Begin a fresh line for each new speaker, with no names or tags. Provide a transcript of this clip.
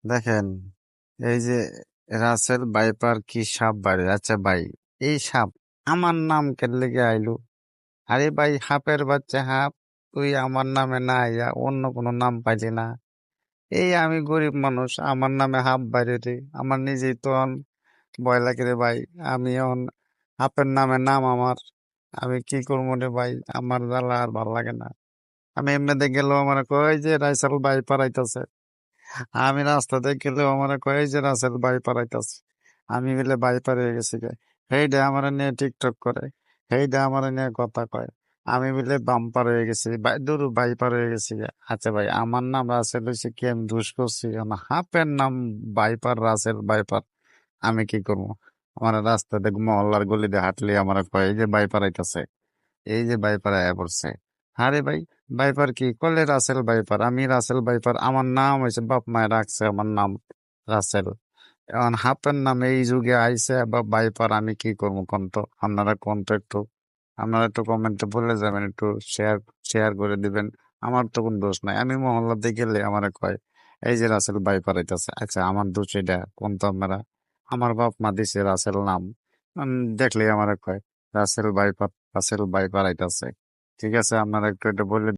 দেখেন, এই যে রাসেল ভাইপার কি সাপ বাড়ে, আচ্ছা ভাই, এই সাপ আমার নাম কেন লেগে আইলো? আরে ভাই, হাপের বাচ্চা হাপ, তুই আমার নামে না আইয়া অন্য কোনো নাম পাইলি না? এই আমি গরিব মানুষ, আমার নামে হাপ বাইরে রে, আমার নিজেই তো ভয় লাগে রে ভাই। আমি এখন হাপের নামে নাম আমার, আমি কি করবো রে ভাই, আমার জ্বালা আর ভাল লাগে না। আমি এমনিতে গেলেও আমার কয় যে রাইসাল ভাইপার আইতাছে, আমি রাস্তাতে গেলেও আমার কয় যে রাসেল ভাইপার আইতাছে। আমি বলে ভাইপার হয়ে গেছি গে, হেইডা আমার নিয়ে টিকটক করে, হেইডা আমার নিয়ে কথা কয়। আমি বলে বাম্পার হয়ে গেছি, দূর ভাইপার হয়ে গেছি গে। আচ্ছা ভাই, আমার নাম রাসেল হয়েছে কি আমি দোষ করছি? আমার হাফের নাম ভাইপার, রাসেল ভাইপার, আমি কি করবো? আমার রাস্তাতে মহল্লার গলিতে হাঁটলে আমার কয় এই যে ভাইপার আইতাছে, এই যে ভাইপার আয়া পড়ছে। আরে ভাই, ভাইপার কি করলে? রাসেল ভাইপার, আমি রাসেল ভাইপার, আমার নাম হয়েছে, বাপ মায় রাখছে আমার নাম রাসেল। এখন হাফের নামে এই যুগে আইছে বা ভাইপার, আমি কি করবো কন্ত? আপনারা কন্ত একটু, আপনারা একটু কমেন্টে বলে যাবেন, একটু শেয়ার শেয়ার করে দিবেন। আমার তো কোনো দোষ নাই, আমি মহল্লাতে গেলে আমার কয় এই যে রাসেল ভাইপার আইতাছে। আচ্ছা, আমার দোষ এটা কোন? তো আপনারা, আমার বাপ মা দিছে রাসেল নাম, দেখলেই আমার কয় রাসেল ভাইপার, রাসেল ভাইপার আইতাছে। ঠিক আছে, আপনারা একটু এটা বলে